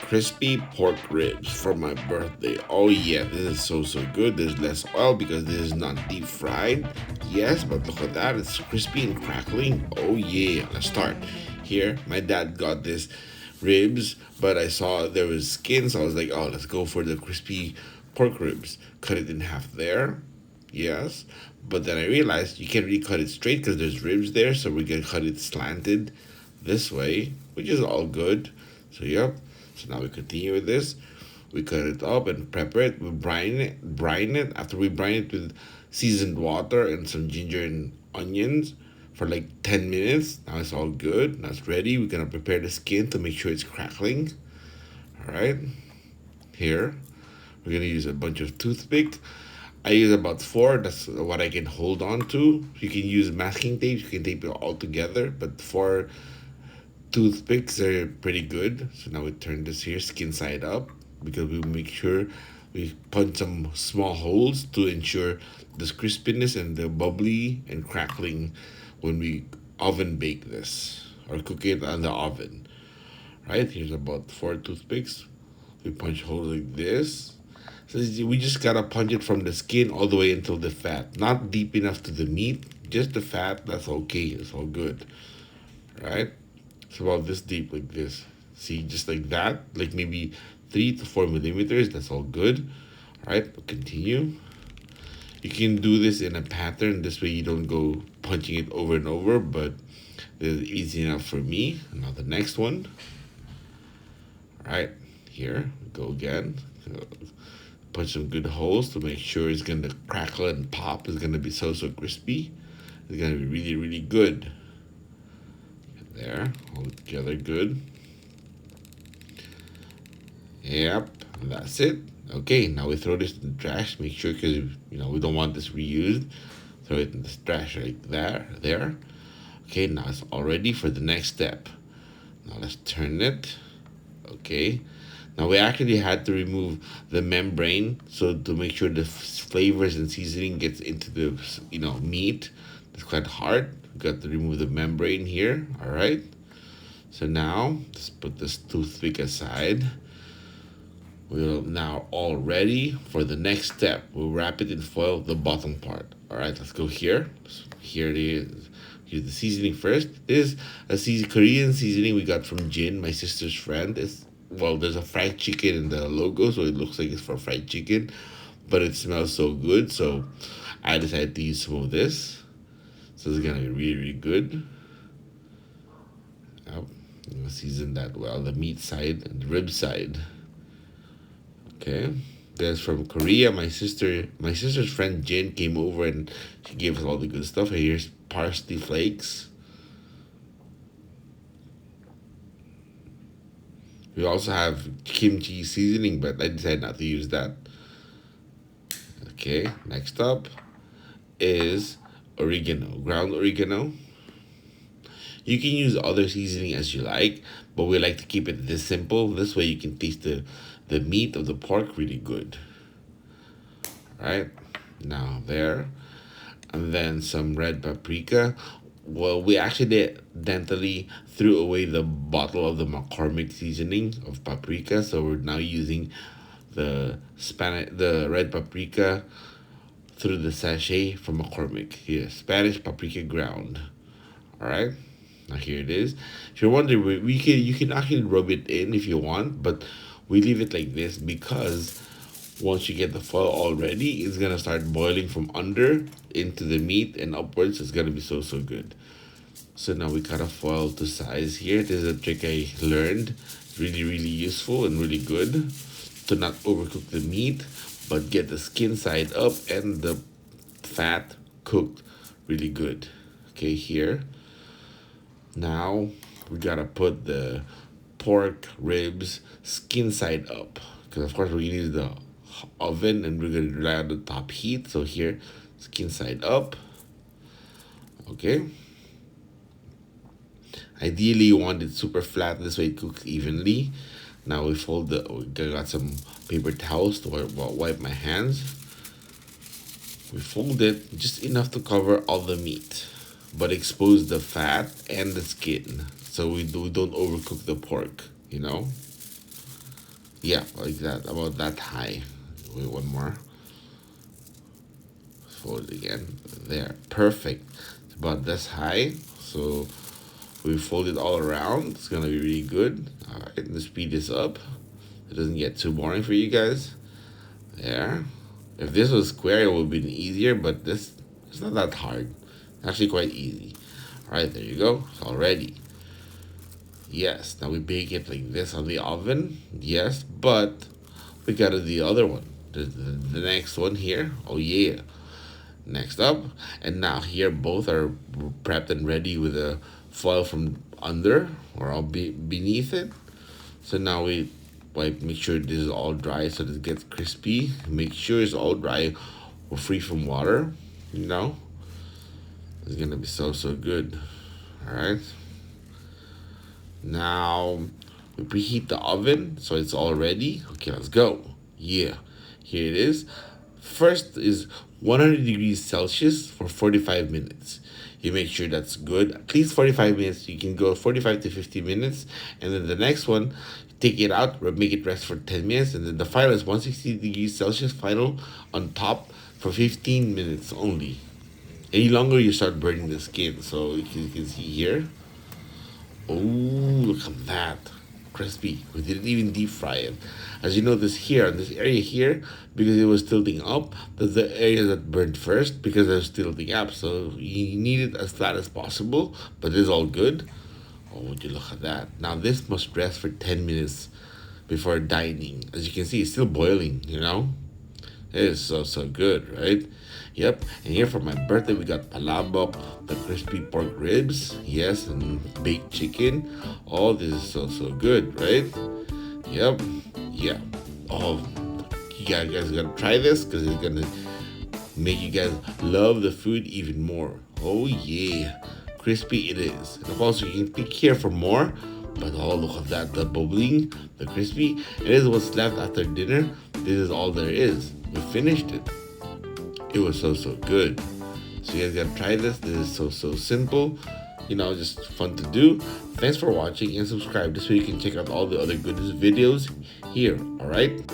crispy pork ribs for my birthday. Oh yeah, this is so good. There's less oil because this is not deep fried. Yes, but look at that. It's crispy and crackling. Oh yeah. Let's start. Here, my dad got this ribs, but I saw there was skin, so I was like, oh, let's go for the crispy pork ribs. Cut it in half there. Yes. But then I realized you can't really cut it straight because there's ribs there, so we're gonna cut it slanted this way, which is all good. So yep. So now we continue with this. We cut it up and prepare it. We brine it. Brine it. After we brine it with seasoned water and some ginger and onions for like 10 minutes. Now it's all good. Now it's ready. We're gonna prepare the skin to make sure it's crackling. All right. Here, we're gonna use a bunch of toothpick. I use about four. That's what I can hold on to. You can use masking tape. You can tape it all together. But four toothpicks are pretty good. So now we turn this here skin side up because we make sure we punch some small holes to ensure this crispiness and the bubbly and crackling when we oven bake this or cook it on the oven. Right? Here's about four toothpicks. We punch holes like this. So we just gotta punch it from the skin all the way until the fat. Not deep enough to the meat, just the fat. That's okay. It's all good. Right? It's about this deep, like this. See, just like that, like maybe 3 to 4 millimeters. That's all good. All right, we'll continue. You can do this in a pattern. This way, you don't go punching it over and over. But this is easy enough for me. Now the next one. All right, here we go again. Punch some good holes to make sure it's gonna crackle and pop. It's gonna be so crispy. It's gonna be really good. There, all together good. Yep, and that's it. Okay, now we throw this in the trash. Make sure, because we don't want this reused. Throw it in the trash right there. Okay, now it's all ready for the next step. Now let's turn it. Okay. Now we actually had to remove the membrane so to make sure the flavors and seasoning gets into the meat. It's quite hard. We got to remove the membrane here. All right. So now let's put this toothpick aside. We're now all ready for the next step. We'll wrap it in foil, the bottom part. All right, let's go here. So here it is. Here's the seasoning first. This is a Korean seasoning we got from Jin, my sister's friend. There's a fried chicken in the logo, so it looks like it's for fried chicken, but it smells so good, so I decided to use some of this. So it's gonna be really good. Yep. Season that well, the meat side and the rib side. Okay. That's from Korea. My sister's friend Jin came over and she gave us all the good stuff. Here's parsley flakes. We also have kimchi seasoning, but I decided not to use that. Okay, next up is oregano, ground oregano. You can use other seasoning as you like, but we like to keep it this simple. This way you can taste the meat of the pork really good. Right? Now there. And then some red paprika. Well, we accidentally threw away the bottle of the McCormick seasoning of paprika, so we're now using the red paprika through the sachet from McCormick. Here, Spanish paprika ground. All right. Now here it is. If you're wondering, you can actually rub it in if you want, but we leave it like this because once you get the foil all ready, it's gonna start boiling from under into the meat and upwards. It's gonna be so good. So now we cut a foil to size here. This is a trick I learned. Really useful and really good to not overcook the meat, but get the skin side up and the fat cooked really good. Okay, here. Now we gotta put the pork ribs skin side up because of course we're gonna use the oven and we're gonna rely on the top heat. So here, skin side up. Okay. Ideally, you want it super flat. This way, it cooks evenly. Now we got some paper towels to wipe my hands. We fold it just enough to cover all the meat, but expose the fat and the skin so we don't overcook the pork. Yeah, like that, about that high. Wait, one more. Fold it again. There, perfect. It's about this high. So we fold it all around. It's gonna be really good. All right, the speed is up. It doesn't get too boring for you guys. There. If this was square, it would have been easier, but this it's not that hard. It's actually quite easy. All right, there you go. It's all ready. Yes, now we bake it like this on the oven. Yes, but we gotta do the other one. The next one here. Oh yeah. Next up, and now here both are prepped and ready with a foil from under or all beneath it. So now we like make sure this is all dry so that it gets crispy. Make sure it's all dry or free from water. You know, it's gonna be so good. All right. Now we preheat the oven so it's all ready. Okay, let's go. Yeah, here it is. First is 100 degrees Celsius for 45 minutes. You make sure that's good. At least 45 minutes. You can go 45 to 50 minutes. And then the next one, take it out, make it rest for 10 minutes. And then the final is 160 degrees Celsius final on top for 15 minutes only. Any longer, you start burning the skin. So you can see here. Oh, look at that. Crispy. We didn't even deep fry it. As you notice here, in this area here, because it was tilting up, that's the area that burned first because it was tilting up. So you need it as flat as possible, but it's all good. Oh, would you look at that. Now this must rest for 10 minutes before dining. As you can see, it's still boiling, you know? It is so good, right? Yep. And here for my birthday, we got palabok, the crispy pork ribs, yes, and baked chicken. Oh, this is so good, right? Yep. Yeah. Oh, you guys gotta try this because it's gonna make you guys love the food even more. Oh yeah, crispy it is. And of course, you can click here for more. But oh, look at that, the bubbling, the crispy. It is what's left after dinner. This is all there is. We finished it. It was so good. So you guys gotta try this. This is so simple. You know, just fun to do. Thanks for watching and subscribe. This way you can check out all the other goodness videos here. Alright?